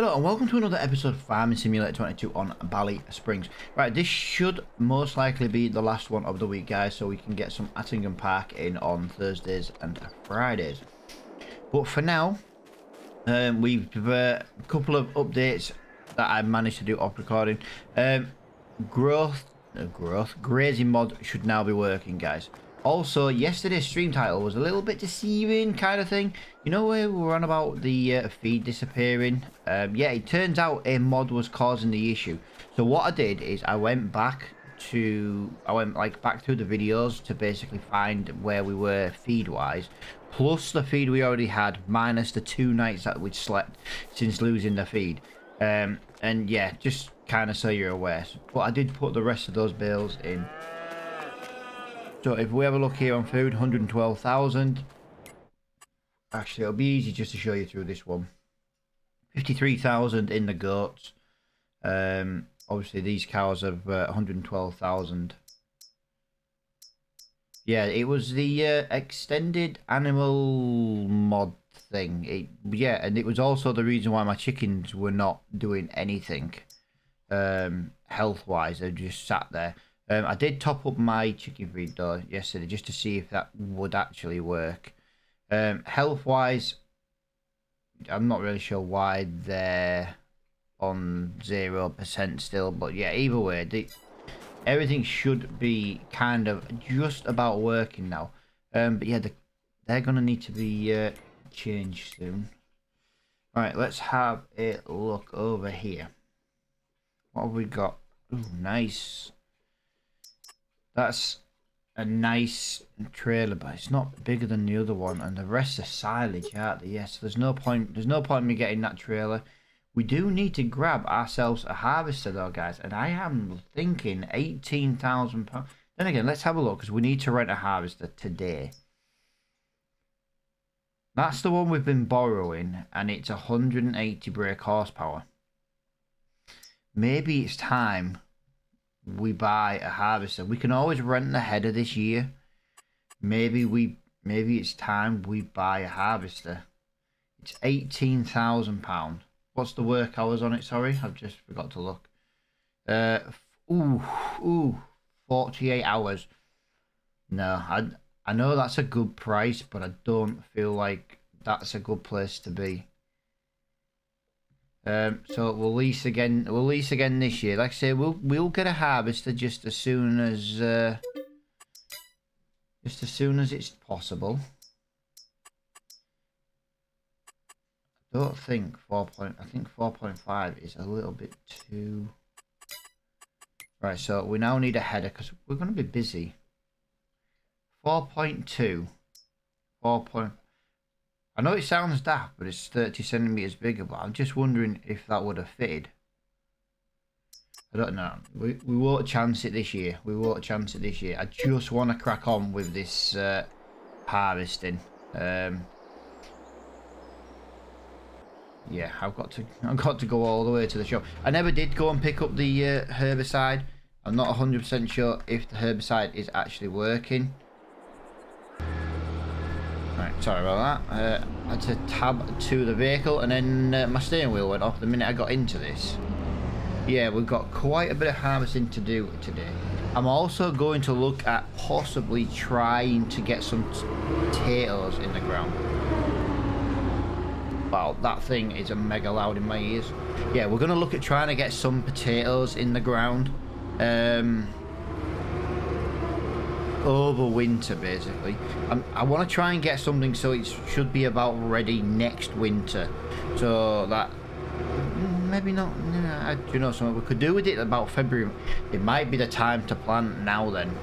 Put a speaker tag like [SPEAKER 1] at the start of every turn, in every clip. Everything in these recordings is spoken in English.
[SPEAKER 1] Hello and welcome to another episode of Farming Simulator 22 on Ballysprings. Right, this should most likely be the last one of the week, guys, so we can get some Attingham Park in on Thursdays and Fridays. But for now, we've a couple of updates that I managed to do off recording. Grazing mod should now be working, guys. Also, yesterday's stream title was a little bit deceiving kind of thing. You know where we were on about the feed disappearing? Yeah, it turns out a mod was causing the issue. So what I did is I went back through the videos to basically find where we were feed-wise. Plus the feed we already had, minus the 2 nights that we'd slept since losing the feed. And yeah, just kind of so you're aware. But I did put the rest of those bales in. So if we have a look here on food, 112,000. Actually, it'll be easy just to show you through this one. 53,000 in the goats. Obviously, these cows have 112,000. Yeah, it was the extended animal mod thing. Yeah, and it was also the reason why my chickens were not doing anything health-wise. They just sat there. I did top up my chicken feed though yesterday just to see if that would actually work. Health-wise, I'm not really sure why they're on 0% still, but yeah, either way, everything should be kind of just about working now. But yeah, they're gonna need to be changed soon. All right, let's have a look over here. What have we got? Ooh, nice. That's a nice trailer, but it's not bigger than the other one, and the rest are silage, aren't they? Yes, there's no point in me getting that trailer. We do need to grab ourselves a harvester though, guys, and I am thinking £18,000. Then again, let's have a look, because we need to rent a harvester today. That's the one we've been borrowing, and it's 180 brake horsepower. Maybe it's time we buy a harvester. We can always rent ahead of this year. Maybe it's time we buy a harvester. It's £18,000. What's the work hours on it? Sorry, I've just forgot to look. 48 hours. No, I know that's a good price, but I don't feel like that's a good place to be. So we'll lease again. We'll lease again this year. Like I say, we'll get a harvester just as soon as it's possible. I don't think I think 4.5 is a little bit too. Right, so we now need a header because we're going to be busy. 4.2. I know it sounds daft, but it's 30 centimeters bigger, but I'm just wondering if that would have fitted. I don't know. We won't chance it this year. I just want to crack on with this harvesting. Yeah, I've got to go all the way to the shop. I never did go and pick up the herbicide. I'm not 100% sure if the herbicide is actually working. Right, sorry about that. I had to tab to the vehicle, and then my steering wheel went off the minute I got into this. Yeah, we've got quite a bit of harvesting to do today. I'm also going to look at possibly trying to get some potatoes in the ground. Wow, that thing is a mega loud in my ears. Yeah, we're going to look at trying to get some potatoes in the ground. Over winter, basically. I want to try and get something so it should be about ready next winter. So that maybe not. Do you know something we could do with it about February? It might be the time to plant now. Then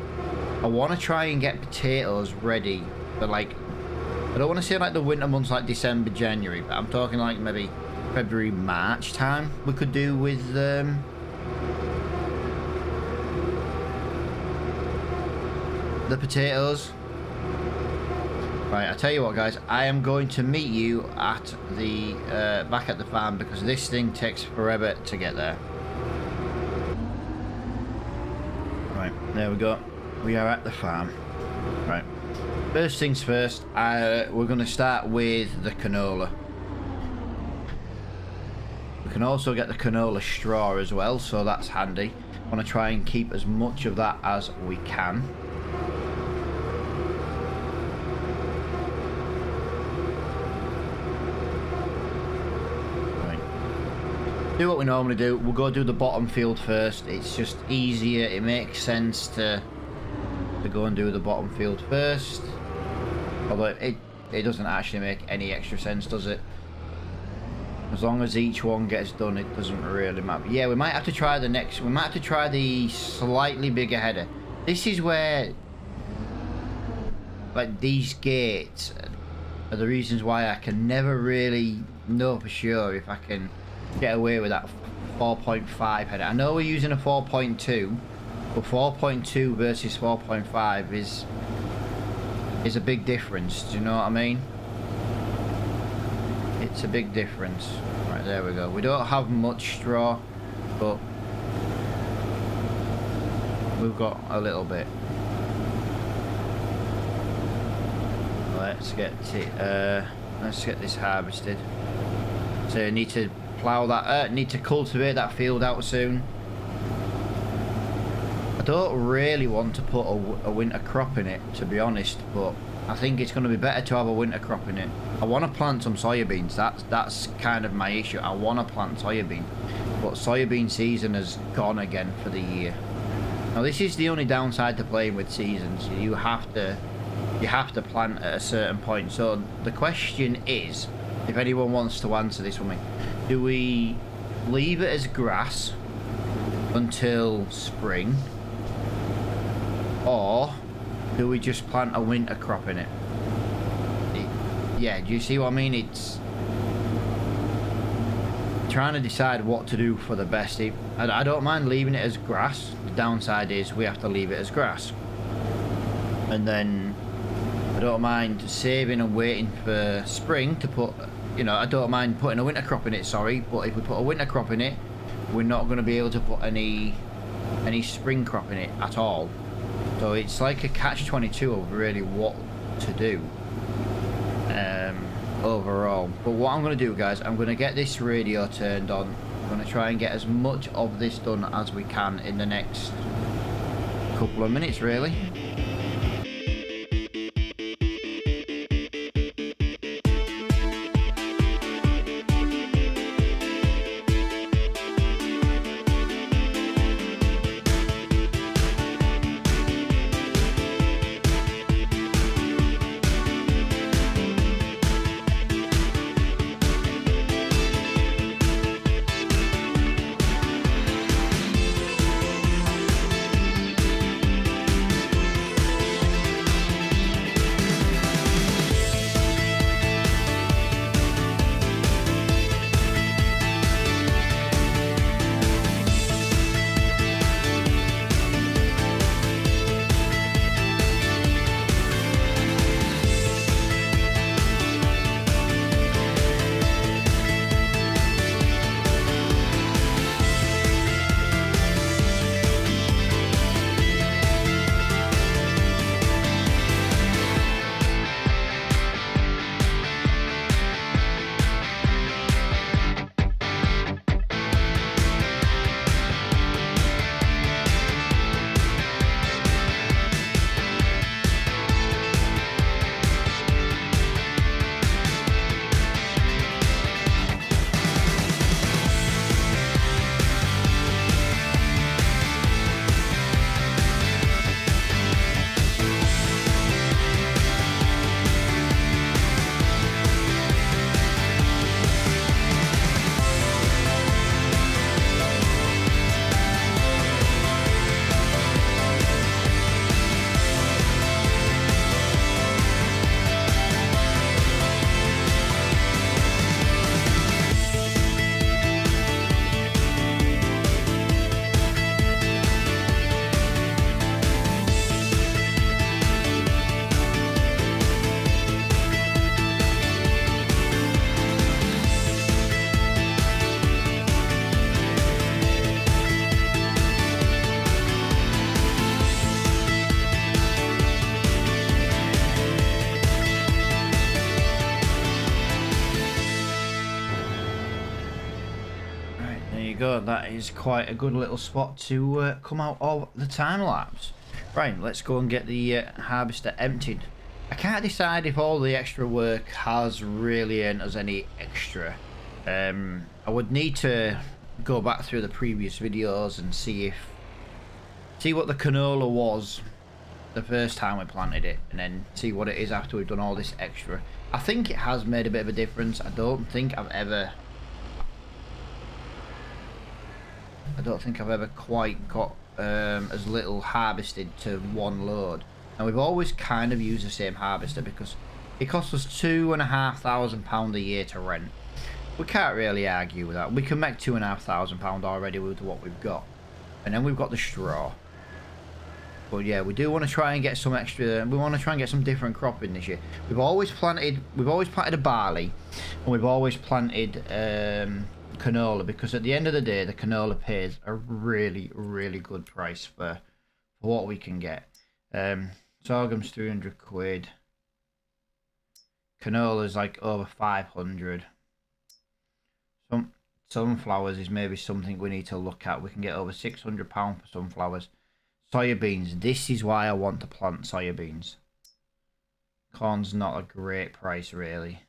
[SPEAKER 1] I want to try and get potatoes ready for, like, I don't want to say like the winter months like December, January, but I'm talking like maybe February, March time. We could do with the potatoes. Right, I tell you what, guys, I am going to meet you at the back at the farm because this thing takes forever to get there. Right, there we go. We are at the farm. Right, first things first, we're going to start with the canola. We can also get the canola straw as well, so that's handy. I want to try and keep as much of that as we can. Right. Do what we normally do. We'll go do the bottom field first. It's just easier. It makes sense to go and do the bottom field first. Although it doesn't actually make any extra sense, does it? As long as each one gets done, it doesn't really matter. Yeah, we might have to try the next. We might have to try the slightly bigger header. This is where, like, these gates are the reasons why I can never really know for sure if I can get away with that 4.5 header. I know we're using a 4.2, but 4.2 versus 4.5 is a big difference. Do you know what I mean? It's a big difference. Right, there we go. We don't have much straw, but we've got a little bit. Let's get this harvested. So I need to plough that. Need to cultivate that field out soon. I don't really want to put a winter crop in it, to be honest, but I think it's going to be better to have a winter crop in it. I want to plant some soybeans. That's kind of my issue. I want to plant soybean, but soybean season has gone again for the year. Now this is the only downside to playing with seasons. You have to plant at a certain point. So the question is, if anyone wants to answer this for me, do we leave it as grass until spring, or do we just plant a winter crop in it? Yeah, do you see what I mean? It's trying to decide what to do for the best. I don't mind leaving it as grass. The downside is we have to leave it as grass. And then I don't mind saving and waiting for spring to put, you know, I don't mind putting a winter crop in it, sorry. But if we put a winter crop in it, we're not going to be able to put any spring crop in it at all. So it's like a catch-22 of really what to do overall. But what I'm going to do, guys, I'm going to get this radio turned on. I'm going to try and get as much of this done as we can in the next couple of minutes, really. go. That is quite a good little spot to come out of the time lapse. Right, let's go and get the harvester emptied. I can't decide if all the extra work has really earned us any extra. I would need to go back through the previous videos and see what the canola was the first time we planted it, and then see what it is after we've done all this extra. I think it has made a bit of a difference. I don't think I've ever quite got as little harvested to one load. And we've always kind of used the same harvester because it costs us £2,500 a year to rent. We can't really argue with that. We can make £2,500 already with what we've got. And then we've got the straw. But yeah, we do want to try and get some extra. We want to try and get some different cropping this year. We've always planted a barley, and we've always planted canola, because at the end of the day, the canola pays a really, really good price for what we can get. Sorghum's 300 quid. Canola's like over 500. Sunflowers is maybe something we need to look at. We can get over £600 for sunflowers. Soybeans, this is why I want to plant soybeans. Corn's not a great price really,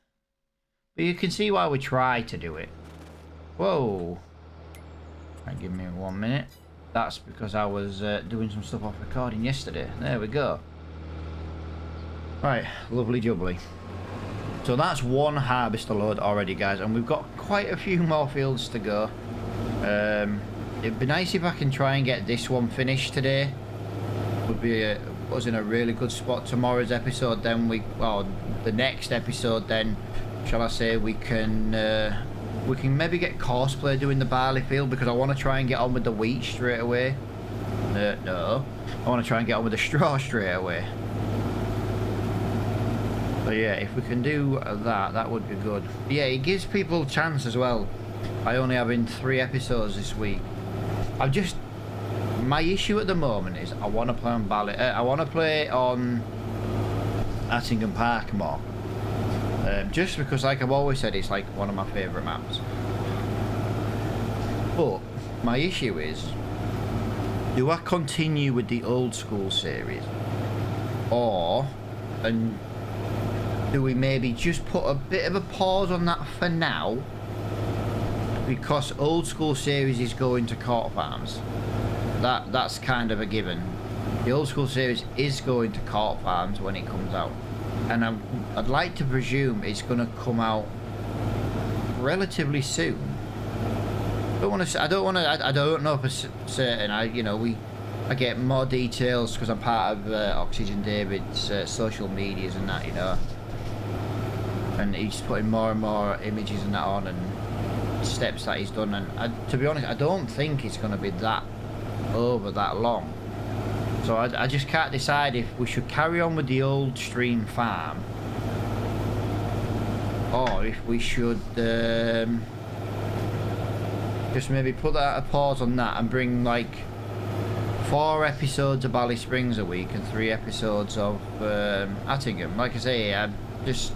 [SPEAKER 1] but you can see why we try to do it. Whoa, right, give me 1 minute. That's because I was doing some stuff off recording yesterday. There we go. Right, lovely jubbly. So that's one harvester load already, guys, and we've got quite a few more fields to go. It'd be nice if I can try and get this one finished today. Would be us in a really good spot. Tomorrow's episode, then the next episode, then shall I say, we can maybe get Cosplay doing the barley field, because I want to try and get on with the wheat straight away. No, I want to try and get on with the straw straight away. So yeah, if we can do that, that would be good. But yeah, it gives people a chance as well. By only having 3 episodes this week, my issue at the moment is I want to play on I want to play on Attingham Park more. Just because, like I've always said, it's like one of my favourite maps. But my issue is, do I continue with the old school series, and do we maybe just put a bit of a pause on that for now? Because old school series is going to Court Farms. That's kind of a given. The old school series is going to Court Farms when it comes out, and I'd like to presume it's going to come out relatively soon. I don't know for certain. I get more details because I'm part of Oxygen David's social medias and that, and he's putting more and more images and that on, and steps that he's done, and to be honest, I don't think it's going to be that long. So I just can't decide if we should carry on with the old stream farm, or if we should just maybe put a pause on that and bring like 4 episodes of Ballysprings a week and 3 episodes of Attingham. Like I say, I'm just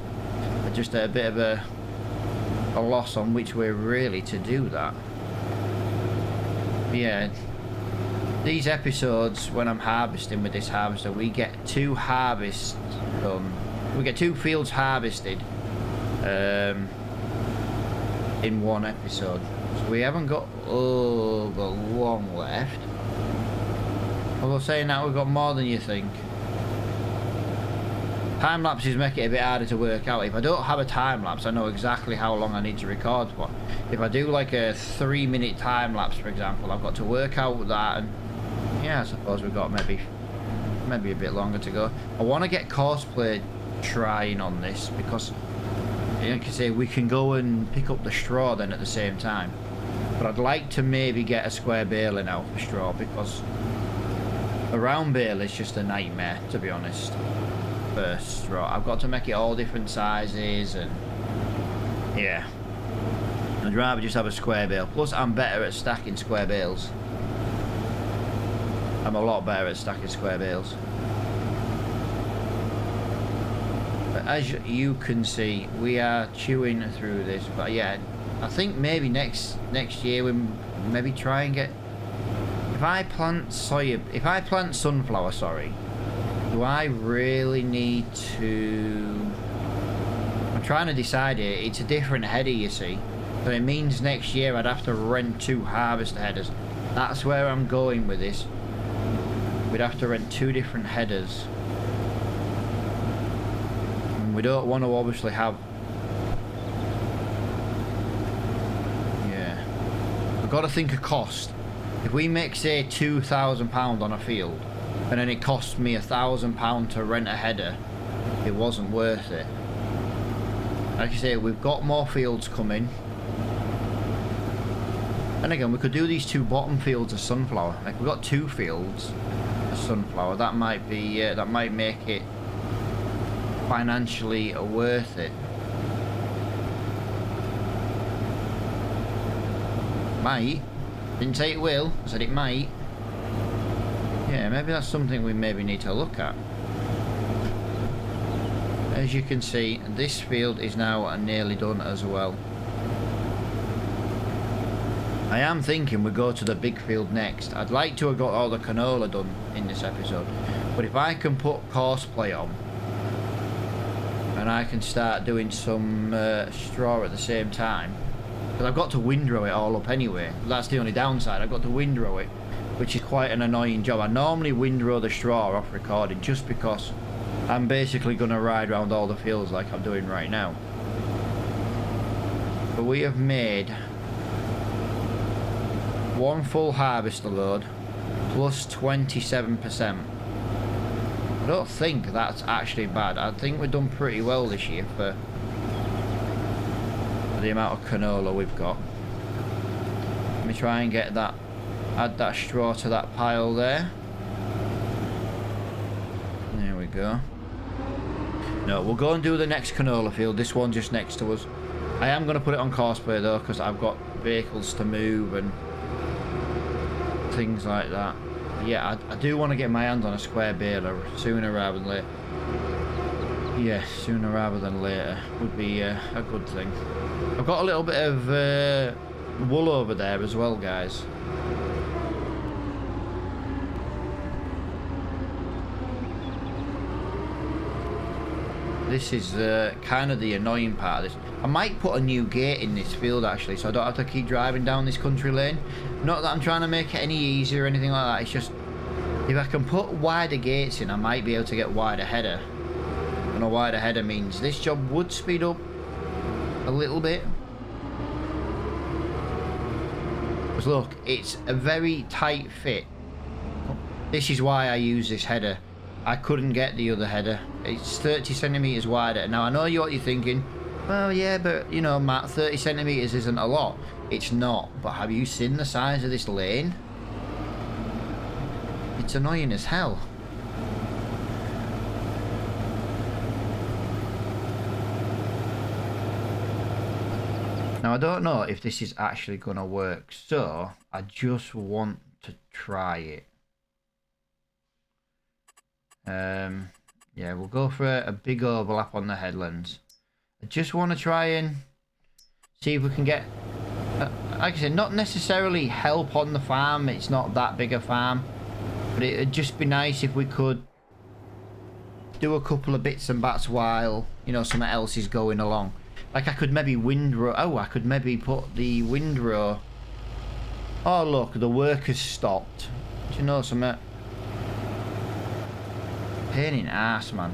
[SPEAKER 1] a bit of a loss on which way really to do that. But yeah, these episodes, when I'm harvesting with this harvester, we get 2 harvests done. We get 2 fields harvested in one episode. So we haven't got over long left. Although saying that, we've got more than you think. Time lapses make it a bit harder to work out. If I don't have a time lapse, I know exactly how long I need to record for. If I do like a 3-minute time lapse, for example, I've got to work out that, and yeah, I suppose we've got maybe a bit longer to go. I want to get Cosplay trying on this, because like I say, we can go and pick up the straw then at the same time. But I'd like to maybe get a square baler now for straw, because a round bale is just a nightmare, to be honest. For straw, I've got to make it all different sizes, and yeah, I'd rather just have a square bale. Plus, I'm better at stacking square bales. I'm a lot better at stacking square bales. But as you can see, we are chewing through this. But yeah, I think maybe next year, when maybe try and get... If I plant sunflower, sorry, do I really need to... I'm trying to decide here. It's a different header, you see. So it means next year I'd have to rent 2 harvester headers. That's where I'm going with this. We'd have to rent 2 different headers. And we don't want to obviously have... Yeah. We've got to think of cost. If we make, say, £2,000 on a field, and then it costs me £1,000 to rent a header, it wasn't worth it. Like I say, we've got more fields coming. And again, we could do these 2 bottom fields of sunflower. Like, we've got 2 fields of sunflower. That might be, that might make it financially worth it. Might. Didn't say it will. I said it might. Yeah, maybe that's something we maybe need to look at. As you can see, this field is now nearly done as well. I am thinking we go to the big field next. I'd like to have got all the canola done in this episode, but if I can put Courseplay on and I can start doing some straw at the same time, because I've got to windrow it all up anyway. That's the only downside. I've got to windrow it, which is quite an annoying job. I normally windrow the straw off recording just because I'm basically going to ride around all the fields like I'm doing right now. But we have made 1 full harvester load plus 27%. I don't think that's actually bad. I think we've done pretty well this year for the amount of canola we've got. Let me try and get that, add that straw to that pile there. There we go. No, we'll go and do the next canola field. This one just next to us. I am going to put it on Courseplay though, because I've got vehicles to move and things like that. Yeah, I do want to get my hands on a square baler sooner rather than later. Yeah, sooner rather than later would be a good thing. I've got a little bit of wool over there as well, guys. This is kind of the annoying part of this. I might put a new gate in this field actually, so I don't have to keep driving down this country lane. Not that I'm trying to make it any easier or anything like that. It's just, if I can put wider gates in, I might be able to get wider header. And a wider header means this job would speed up a little bit. Because look, it's a very tight fit. This is why I use this header. I couldn't get the other header. It's 30 centimeters wider. Now I know what you're thinking. Well, yeah, but you know, Matt, 30 centimeters isn't a lot. It's not. But have you seen the size of this lane? It's annoying as hell. Now I don't know if this is actually going to work, so I just want to try it. Yeah, we'll go for a big overlap on the headlands. I just want to try and see if we can get, like I said, not necessarily help on the farm. It's not that big a farm, but it'd just be nice if we could do a couple of bits and bats while, you know, something else is going along. Like I could maybe windrow. Oh, I could maybe put the windrow. Oh look, the work has stopped. Do you know something? Pain in the ass, man.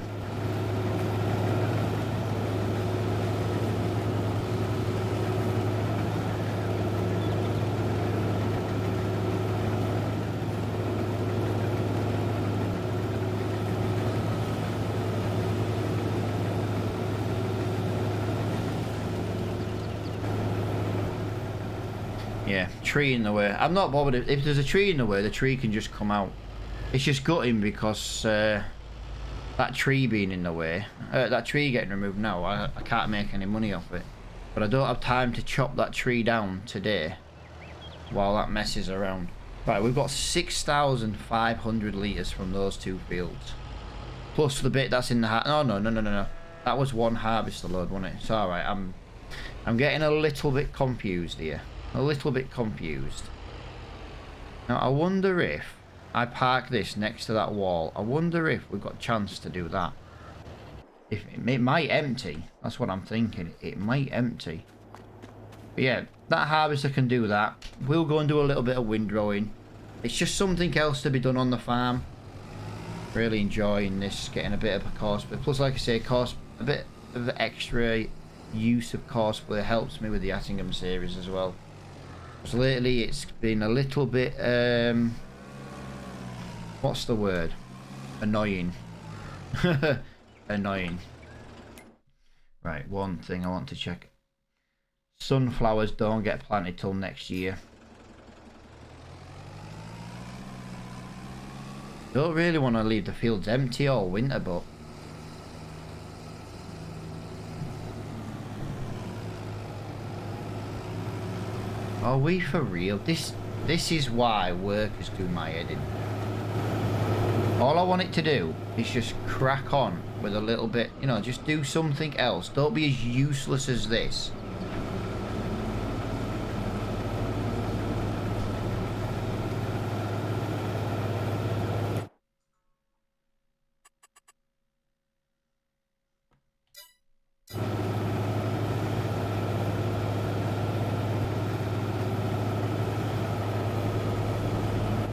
[SPEAKER 1] Yeah, tree in the way. I'm not bothered. If there's a tree in the way, the tree can just come out. It's just gutting because that tree being in the way, that tree getting removed now, I can't make any money off it. But I don't have time to chop that tree down today while that messes around. Right, we've got 6,500 litres from those 2 fields. Plus the bit that's in the... No. That was 1 harvester load, wasn't it? It's alright, I'm getting a little bit confused here. A little bit confused. Now, I wonder if I park this next to that wall. I wonder if we've got a chance to do that. If it might empty. That's what I'm thinking. It might empty. But yeah, that harvester can do that. We'll go and do a little bit of windrowing. It's just something else to be done on the farm. Really enjoying this, getting a bit of a cosplay. Plus, like I say, a bit of extra use of cosplay helps me with the Attingham series as well. Because lately it's been a little bit, what's the word? Annoying. Annoying. Right, one thing I want to check. Sunflowers don't get planted till next year. Don't really want to leave the fields empty all winter, but are we for real? This is why workers do my head in. All I want it to do is just crack on with a little bit, you know, just do something else. Don't be as useless as this.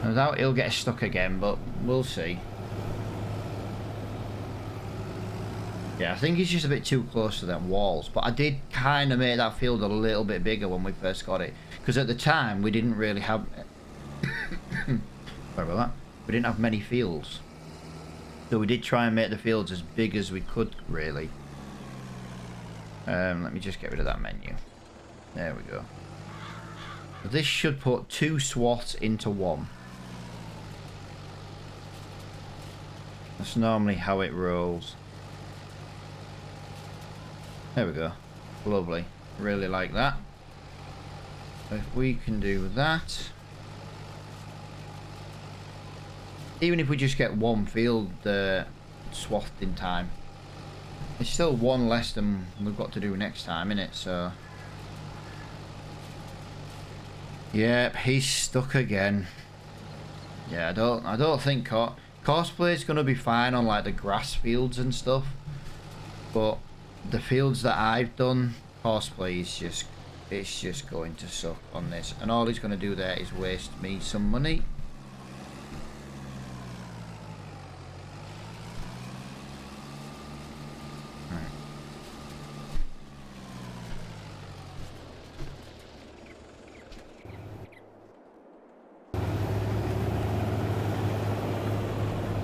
[SPEAKER 1] I doubt he'll get stuck again, but we'll see. Yeah, I think he's just a bit too close to them walls. But I did kind of make that field a little bit bigger when we first got it. Because at the time, we didn't really have... Sorry about that. We didn't have many fields. So we did try and make the fields as big as we could, really. Let me just get rid of that menu. There we go. So this should put 2 swaths into one. That's normally how it rolls. There we go. Lovely. Really like that. If we can do that. Even if we just get one field swathed in time. It's still one less than we've got to do next time, innit? So. Yep, he's stuck again. Yeah, I don't think cosplay is gonna be fine on like the grass fields and stuff. But the fields that I've done, cosplay is it's just going to suck on this, and all he's going to do there is waste me some money. Right.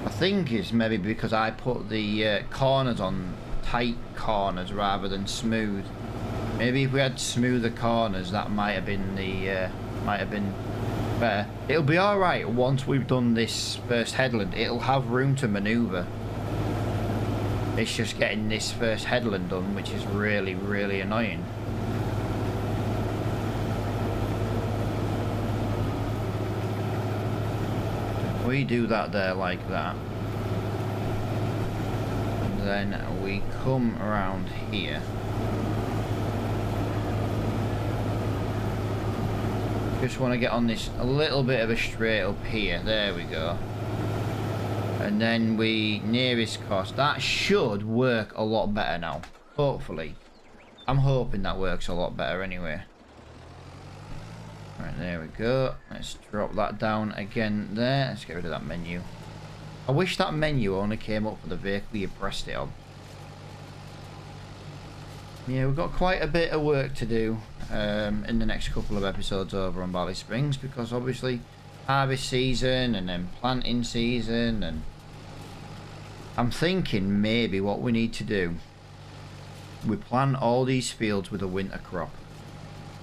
[SPEAKER 1] I think it's maybe because I put the corners on tight corners rather than smooth. Maybe if we had smoother corners, that might have been better. It'll be all right once we've done this first headland. It'll have room to maneuver. It's just getting this first headland done, which is really, really annoying. If we do that there like that. Then we come around here. Just want to get on this a little bit of a straight up here. There we go. And then we nearest cost. That should work a lot better now. Hopefully. I'm hoping that works a lot better anyway. Right, there we go. Let's drop that down again there. Let's get rid of that menu. I wish that menu only came up for the vehicle you pressed it on. Yeah, we've got quite a bit of work to do in the next couple of episodes over on Ballysprings, because obviously harvest season and then planting season, and I'm thinking maybe what we need to do, we plant all these fields with a winter crop.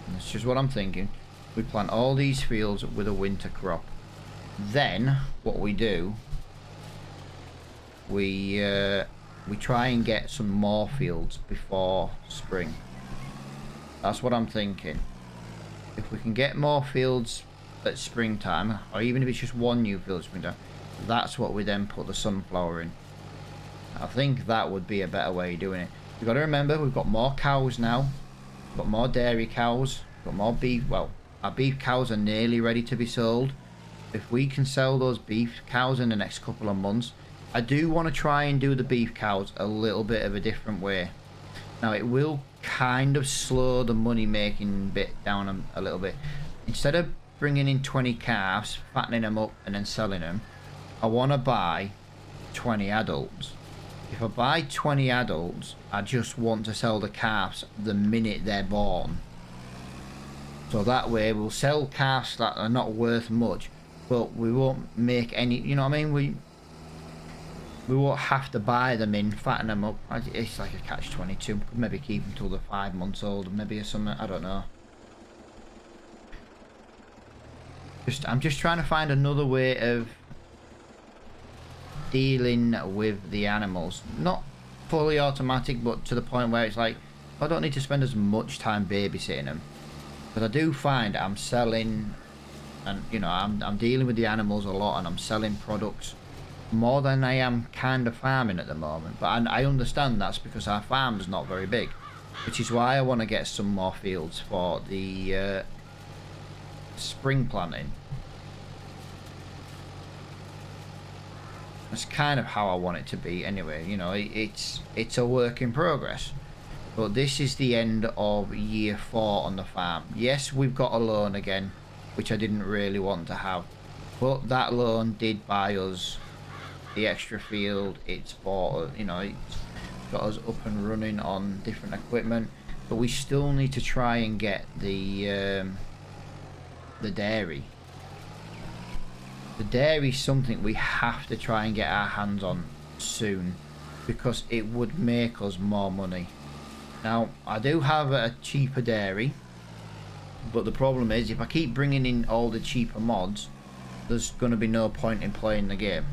[SPEAKER 1] And that's just what I'm thinking. We plant all these fields with a winter crop. Then what we do, we try and get some more fields before spring. That's what I'm thinking. If we can get more fields at springtime, or even if it's just one new field at springtime, that's what we then put the sunflower in. I think that would be a better way of doing it. You've got to remember, we've got more cows now. We've got more dairy cows. We've got more beef. Well, our beef cows are nearly ready to be sold. if we can sell those beef cows in the next couple of months, I do want to try and do the beef cows a little bit of a different way. Now, it will kind of slow the money making bit down a little bit. Instead of bringing in 20 calves, fattening them up and then selling them, I want to buy 20 adults. If I buy 20 adults, I just want to sell the calves the minute they're born. So that way we'll sell calves that are not worth much, but we won't make any, you know what I mean? We won't have to buy them in, fatten them up. It's like a catch-22. Could maybe keep them till they're 5 months old, maybe or something, I don't know. I'm just trying to find another way of dealing with the animals. Not fully automatic, but to the point where it's like, I don't need to spend as much time babysitting them. But I do find I'm selling, and you know, I'm dealing with the animals a lot, and I'm selling products more than I am kind of farming at the moment. But I understand that's because our farm is not very big, which is why I want to get some more fields for the spring planting. That's kind of how I want it to be anyway. You know, it's a work in progress. But this is the end of year 4 on the farm. Yes, we've got a loan again, which I didn't really want to have. But that loan did buy us the extra field. It's bought, you know, it's got us up and running on different equipment. But we still need to try and get the dairy. The dairy is something we have to try and get our hands on soon, because it would make us more money. Now, I do have a cheaper dairy, but the problem is if I keep bringing in all the cheaper mods, there's going to be no point in playing the game.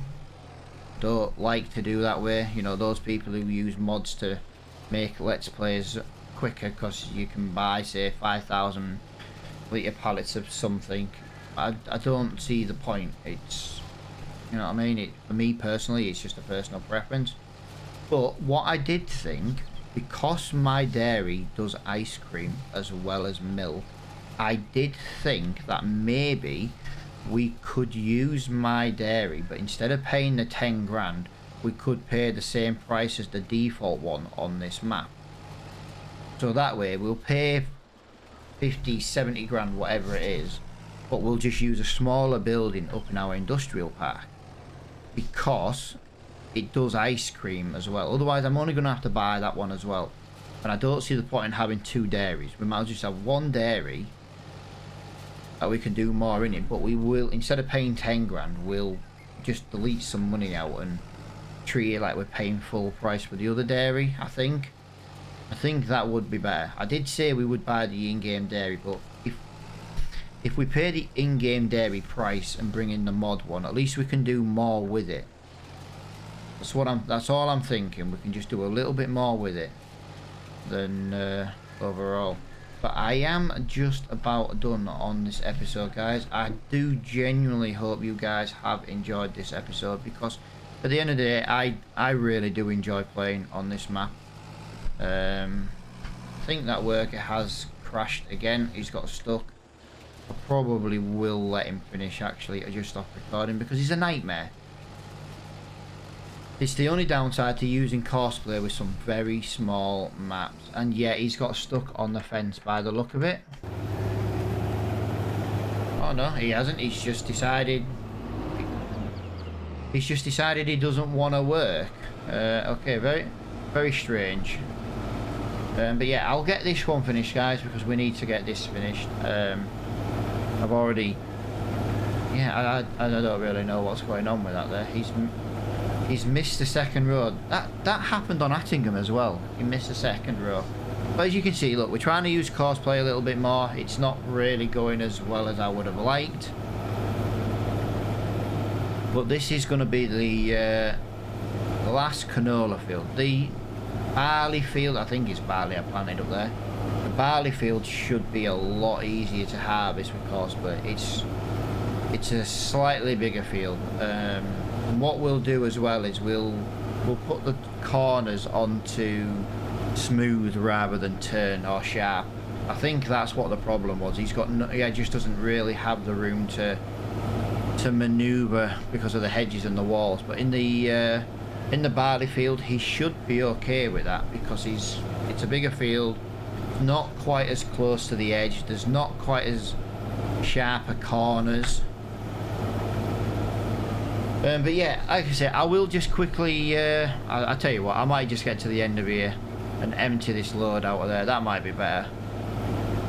[SPEAKER 1] Don't like to do that way. You know, those people who use mods to make Let's Plays quicker because you can buy, say, 5,000 litre pallets of something. I don't see the point. It's, you know what I mean? For me personally, it's just a personal preference. But what I did think, because my dairy does ice cream as well as milk, I did think that maybe we could use my dairy, but instead of paying the 10 grand, we could pay the same price as the default one on this map. So that way we'll pay 50, 70 grand, whatever it is, but we'll just use a smaller building up in our industrial park, because it does ice cream as well. Otherwise I'm only going to have to buy that one as well, and I don't see the point in having 2 dairies. We might as well just have 1 dairy that we can do more in it, but we will, instead of paying 10 grand, we'll just delete some money out and treat it like we're paying full price for the other dairy. I think that would be better. I did say we would buy the in-game dairy, but if we pay the in-game dairy price and bring in the mod one, at least we can do more with it. That's all I'm thinking. We can just do a little bit more with it than overall. But I am just about done on this episode, guys. I do genuinely hope you guys have enjoyed this episode, because at the end of the day, I really do enjoy playing on this map. I think that worker has crashed again. He's got stuck. I probably will let him finish, actually, or just stop recording, because he's a nightmare. It's the only downside to using Courseplay with some very small maps, and yeah, he's got stuck on the fence by the look of it. Oh no, he hasn't. He's just decided he doesn't want to work. Okay, very, very strange. But yeah, I'll get this one finished, guys, because we need to get this finished. I've already, yeah, I don't really know what's going on with that there. He's missed the second row. That happened on Attingham as well. He missed the second row. But as you can see, look, we're trying to use Courseplay a little bit more. It's not really going as well as I would have liked. But this is going to be the last canola field. The barley field, I think it's barley I planted up there. The barley field should be a lot easier to harvest with Courseplay. It's a slightly bigger field. And what we'll do as well is we'll put the corners onto smooth rather than turn or sharp. I think that's what the problem was. He just doesn't really have the room to to maneuver because of the hedges and the walls, but in the barley field he should be okay with that, because it's a bigger field, not quite as close to the edge, there's not quite as sharper corners. But yeah, like I said, I will just quickly I tell you what, I might just get to the end of here and empty this load out of there. That might be better.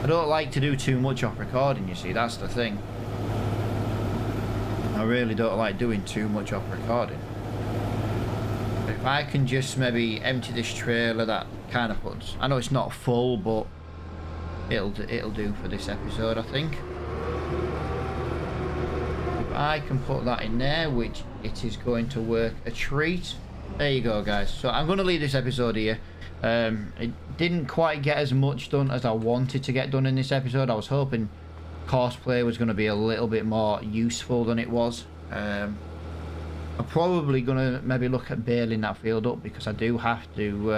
[SPEAKER 1] I don't like to do too much off recording, you see, that's the thing. I really don't like doing too much off recording. If I can just maybe empty this trailer, that kind of puts, I know it's not full, but it'll do for this episode, I think. If I can put that in there, which it is going to work a treat. There you go, guys. So I'm going to leave this episode here. It didn't quite get as much done as I wanted to get done in this episode. I was hoping cosplay was going to be a little bit more useful than it was. I'm probably going to maybe look at baling that field up, because I do have to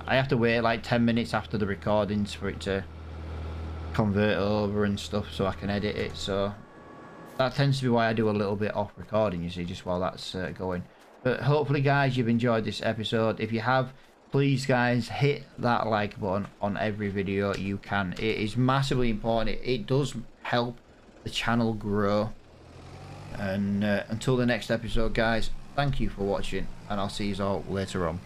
[SPEAKER 1] I have to wait like 10 minutes after the recordings for it to convert over and stuff, so I can edit it. So that tends to be why I do a little bit off recording, you see, just while that's going. But hopefully, guys, you've enjoyed this episode. If you have, please, guys, hit that like button on every video you can. It is massively important. It does help the channel grow. And until the next episode, guys, thank you for watching, and I'll see you all later on.